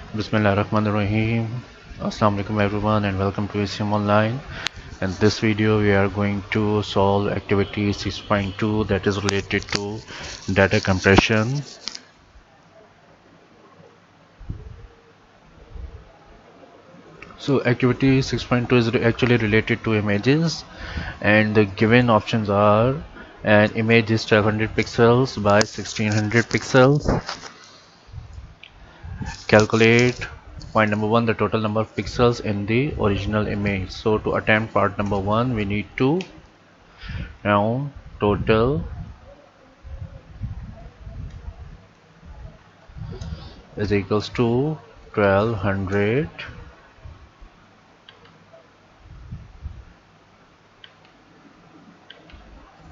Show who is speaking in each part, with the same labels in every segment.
Speaker 1: Bismillahirrahmanirrahim. Assalamu alaikum everyone and welcome to ECM Online. In this video we are going to solve activity 6.2 that is related to data compression. So activity 6.2 is actually related to images and the given options are an image is 1200 pixels by 1600 pixels. Calculate point number one, the total number of pixels in the original image. So to attempt part number one, we need to round total is equals to 1200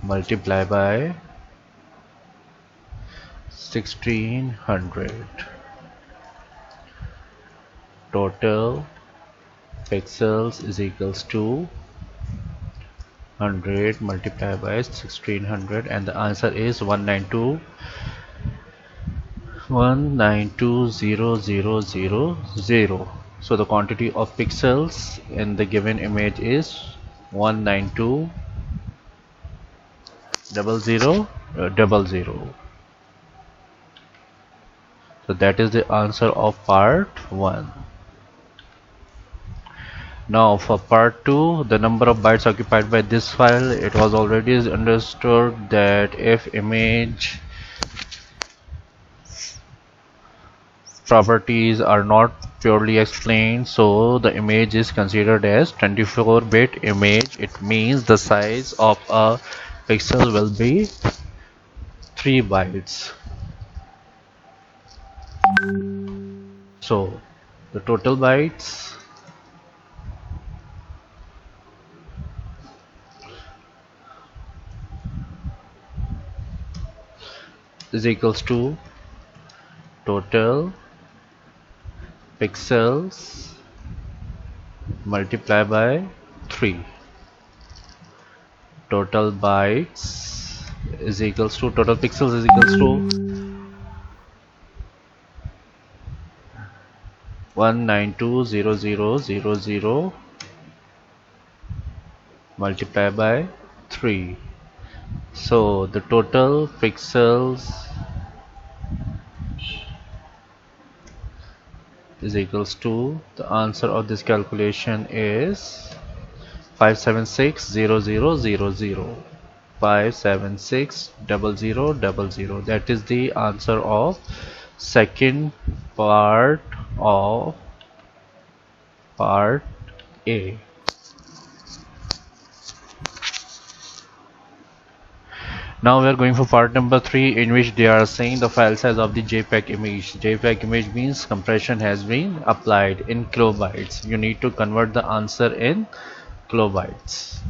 Speaker 1: multiply by 1600. Total pixels is equals to 100 multiplied by 1600 and the answer is 192.192.0.0.0.0. So the quantity of pixels in the given image is 192.0.0.0. So that is the answer of part 1. Now for part 2, the number of bytes occupied by this file, it was already understood that if image properties are not purely explained, so the image is considered as 24-bit image. It means the size of a pixel will be 3 bytes. So the total bytes is equals to total pixels multiplied by 3. Total bytes is equals to total pixels is equals to 192.0.0.0.0 multiplied by 3. So the total pixels is equals to, the answer of this calculation is 576.0.0.0.0. 576.0.0.0. That is the answer of second part of part A. Now we are going for part number 3, in which they are saying the file size of the JPEG image. JPEG image means compression has been applied in kilobytes. You need to convert the answer in kilobytes.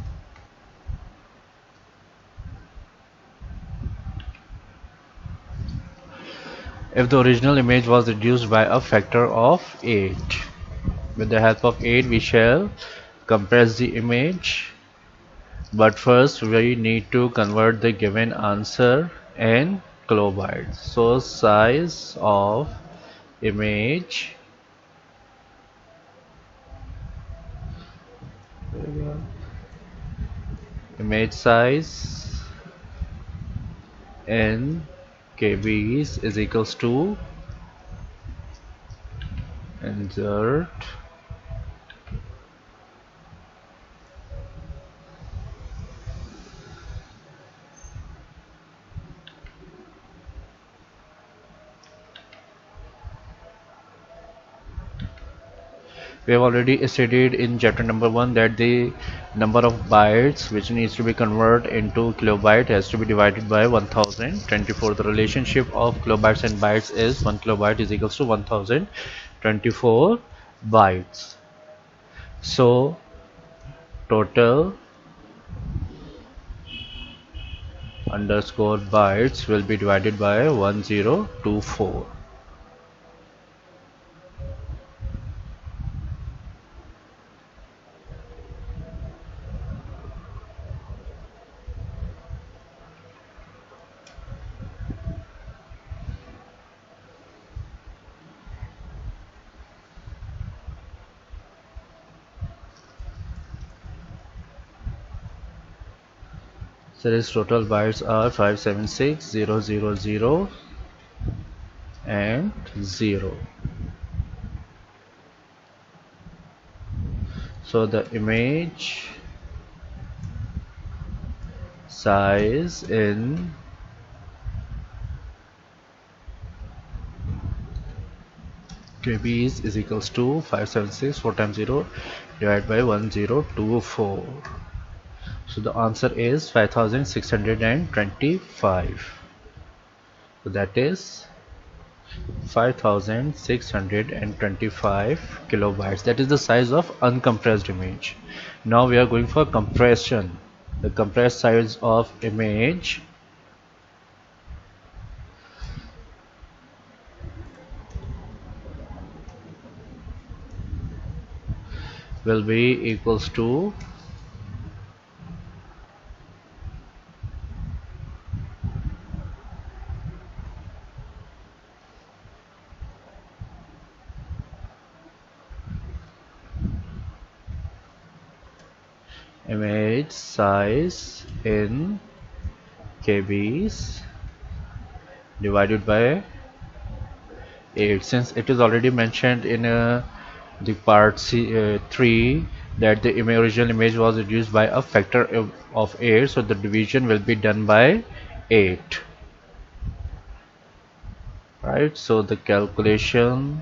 Speaker 1: If the original image was reduced by a factor of 8, with the help of 8 we shall compress the image, but first we need to convert the given answer in kilobytes. So size of image size in kbs is equals to insert we have already studied in chapter number 1 that the number of bytes which needs to be converted into kilobyte has to be divided by 1024. The relationship of kilobytes and bytes is 1 kilobyte is equals to 1024 bytes. So total underscore bytes will be divided by 1024. So its total bytes are 576,000 and 0. So the image size in KBs is equals to 576 4 times 0 divided by 1024. So the answer is 5625. So that is 5625 kilobytes. That is the size of uncompressed image. Now we are going for compression. The compressed size of image will be equals to image size in KBs divided by 8. Since it is already mentioned in the part 3 that the original image was reduced by a factor of 8, so the division will be done by 8. Right, so the calculation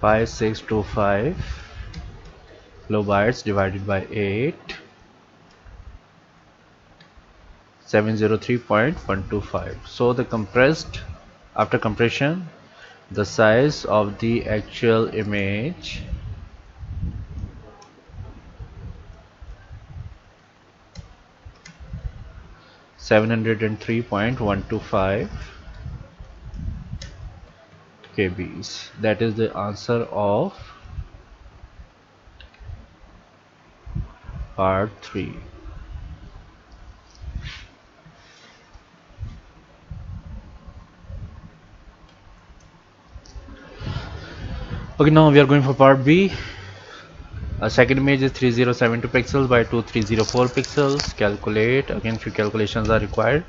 Speaker 1: 5625 kilobytes divided by 8, 703.125. So the compressed, after compression, the size of the actual image (703.125 kbs). That is the answer of part 3. Okay, now we are going for part B. A second image is 3072 pixels by 2304 pixels. Calculate. Again, few calculations are required.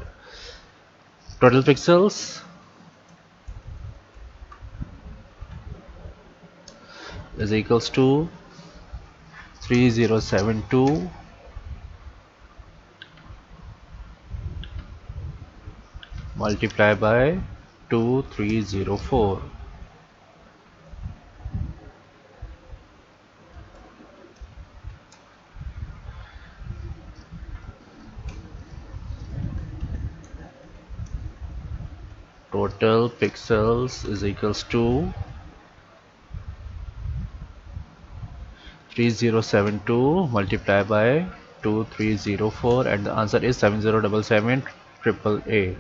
Speaker 1: Total pixels is equals to 3072 multiplied by 2304. Total pixels is equals to 3072 multiplied by 2304, and the answer is 7077888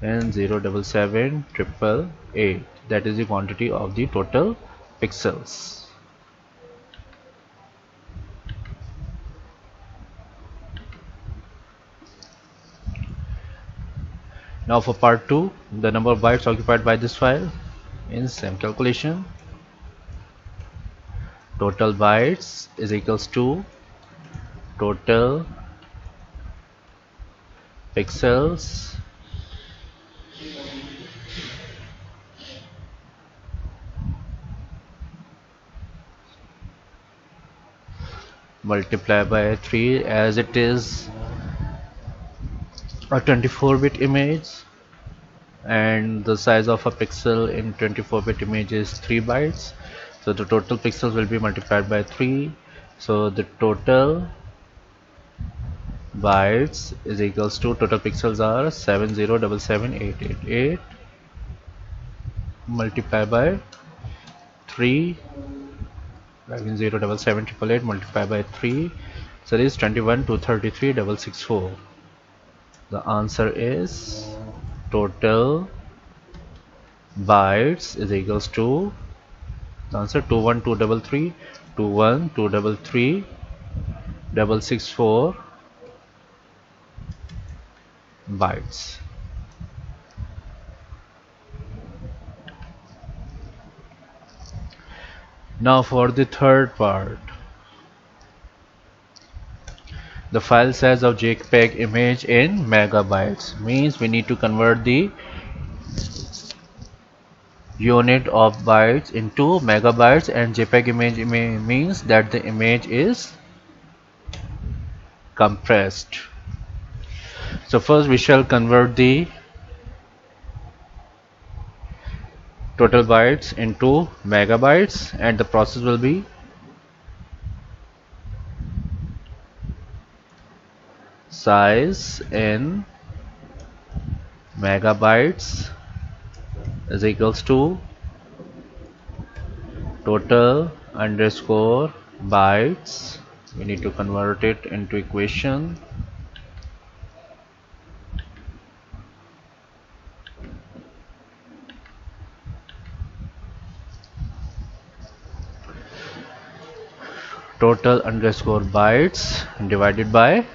Speaker 1: and 07788. That is the quantity of the total pixels. Now for part 2, the number of bytes occupied by this file in same calculation. Total bytes is equals to total pixels multiplied by 3, as it is a 24-bit image and the size of a pixel in 24-bit image is 3 bytes. So the total pixels will be multiplied by 3. So the total bytes is equals to total pixels are 7077888 multiplied by 3, again 07788 multiplied by 3, so this is 21,233,664. The answer is total bytes is equals to the answer 21233 21 233 664 bytes. Now for the third part, the file size of JPEG image in megabytes means we need to convert the unit of bytes into megabytes, and JPEG image means that the image is compressed. So first we shall convert the total bytes into megabytes, and the process will be size in megabytes is equals to total underscore bytes. We need to convert it into equation. Total underscore bytes divided by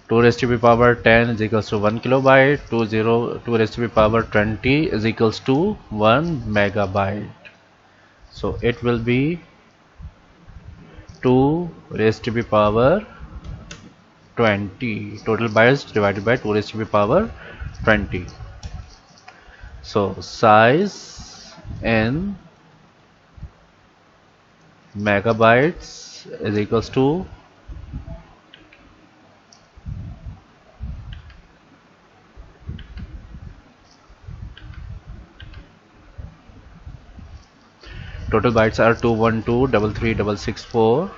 Speaker 1: 2 raised to the power 10 is equals to 1 kilobyte, 2 raised to the power 20 is equals to 1 megabyte. So it will be 2 raised to the power 20, total bytes divided by 2 raised to the power 20. So size in megabytes is equals to total bytes are 212 33 664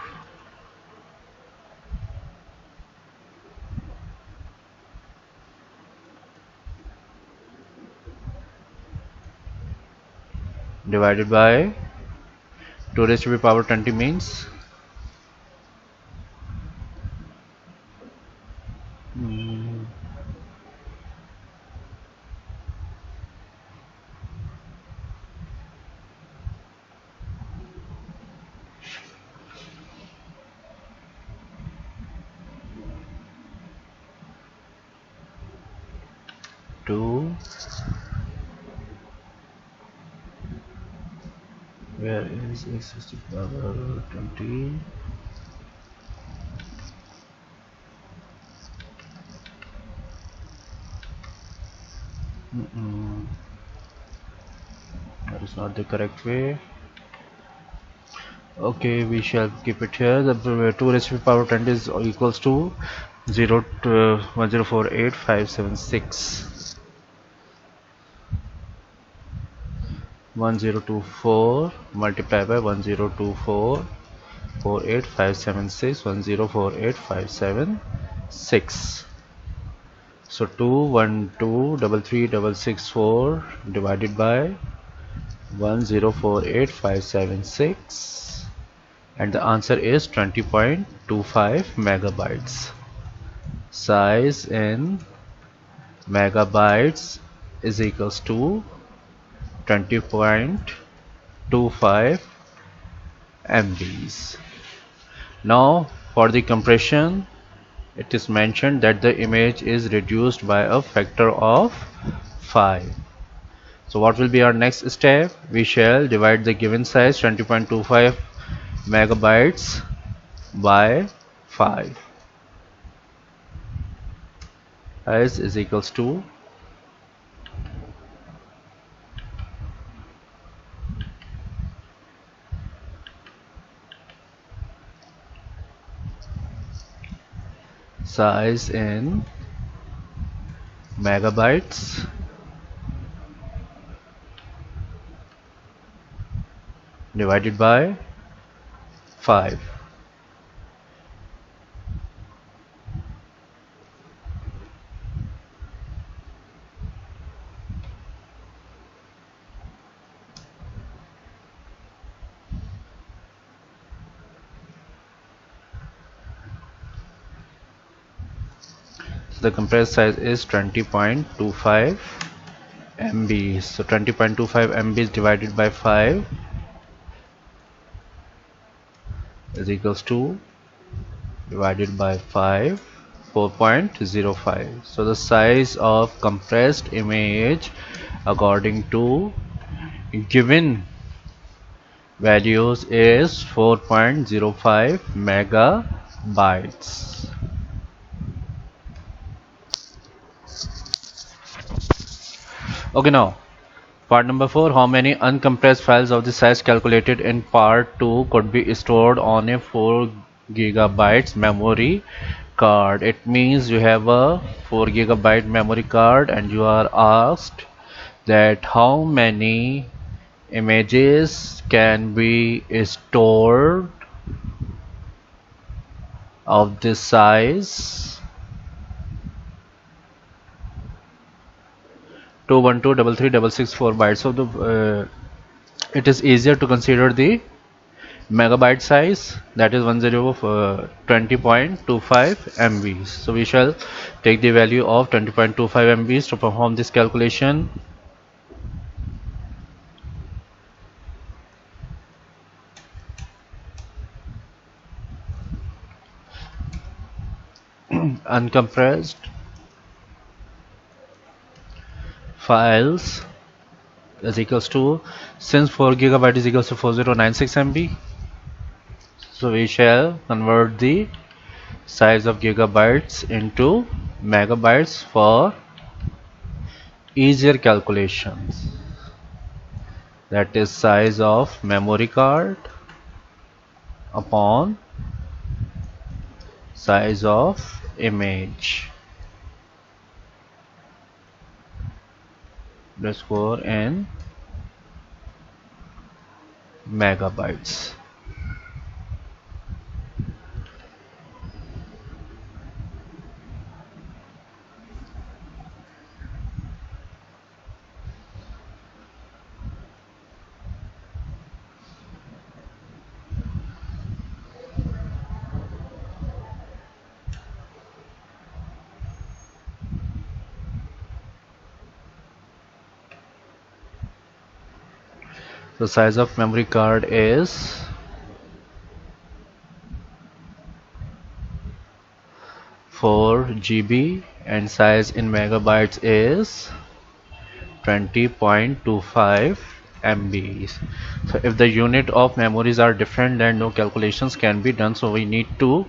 Speaker 1: divided by 2 raised to the power 20 means 2, where is x to the power 20, that is not the correct way. Okay, we shall keep it here. The 2 raised to the power 20 is equals to 0 to 1048576 1024 multiplied by 1024 48576 1048576. So 212 divided by 1048576, and the answer is 20.25 megabytes. Size in megabytes is equals to 20.25 MBs. Now for the compression, it is mentioned that the image is reduced by a factor of 5. So what will be our next step? We shall divide the given size 20.25 megabytes by 5. Size is equals to size in megabytes divided by 5. So the compressed size is 20.25 MB. So 20.25 MB is divided by 5. is equals to divided by 5, 4.05. So the size of compressed image according to given values is 4.05 megabytes. Okay, now part number 4, how many uncompressed files of the size calculated in part 2 could be stored on a 4 gigabytes memory card? It means you have a 4 gigabyte memory card and you are asked that how many images can be stored of this size 2123366 bytes. So it is easier to consider the megabyte size, that is 20.25 MB. So we shall take the value of 20.25 MB to perform this calculation. Uncompressed files is equals to, since 4 gigabyte is equals to 4096 MB, so we shall convert the size of gigabytes into megabytes for easier calculations. That is size of memory card upon size of image underscore in megabytes. The size of memory card is 4 GB and size in megabytes is 20.25 MB. So if the unit of memories are different, then no calculations can be done. So we need to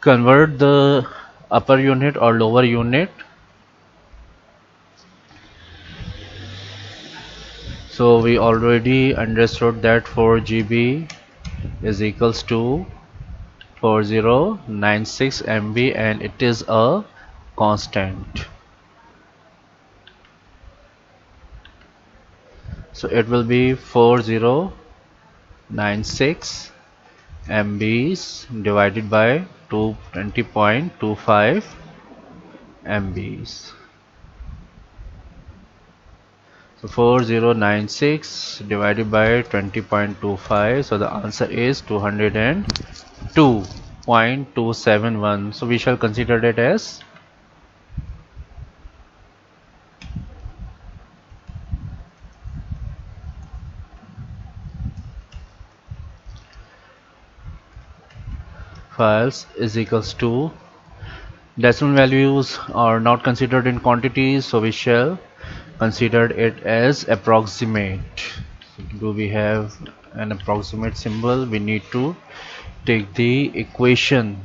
Speaker 1: convert the upper unit or lower unit. So we already understood that 4 GB is equals to 4096 MB and it is a constant. So it will be 4096 MBs divided by 220.25 MBs. So 4096 divided by 20.25, so the answer is 202.271. So we shall consider that as files is equals to, decimal values are not considered in quantities, so we shall consider it as approximate. So do we have an approximate symbol? We need to take the equation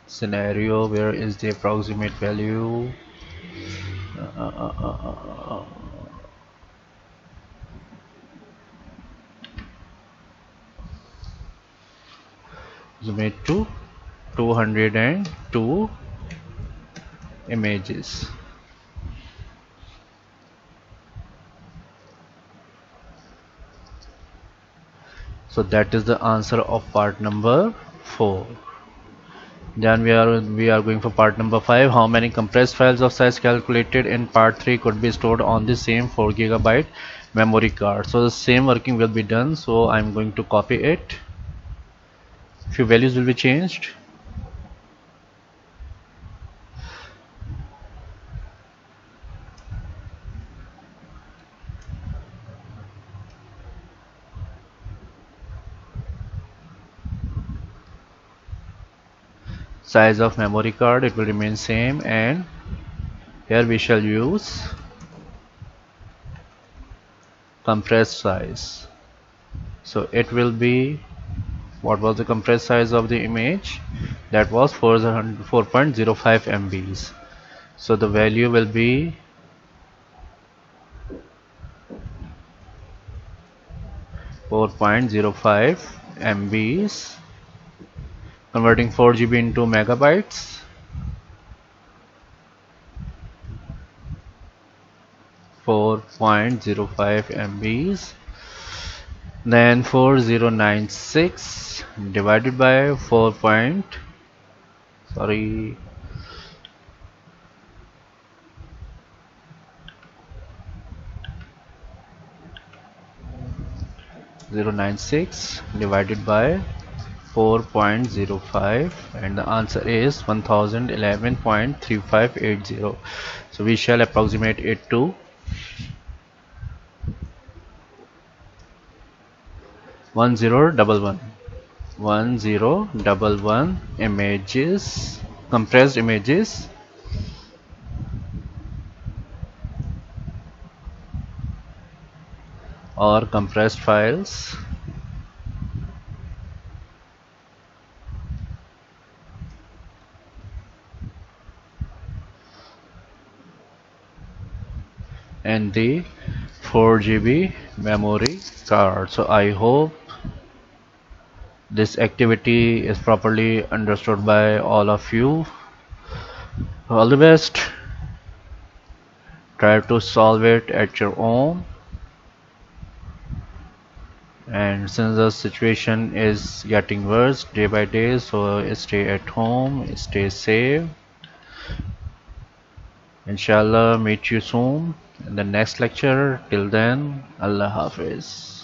Speaker 1: scenario. Where is the approximate value? Estimate to 202 images. So that is the answer of part number 4. Then we are going for part number 5. How many compressed files of size calculated in part 3 could be stored on the same 4 gigabyte memory card? So the same working will be done. So I'm going to copy it. Few values will be changed. size of memory card, it will remain same, and here we shall use compressed size. So it will be, what was the compressed size of the image? That was 4.05 MBs. So the value will be 4.05 MBs, converting 4 GB into megabytes. 4.05 MBs, then 4096 divided by 4 point, sorry, 096 divided by 4.05, and the answer is 1011.3580. So we shall approximate it to 1011 1011 images, compressed images, or compressed files and the 4 GB memory card. So I hope this activity is properly understood by all of you. All the best. Try to solve it at your own. And since the situation is getting worse day by day, so stay at home, stay safe. Inshallah, meet you soon in the next lecture. Till then, Allah Hafiz.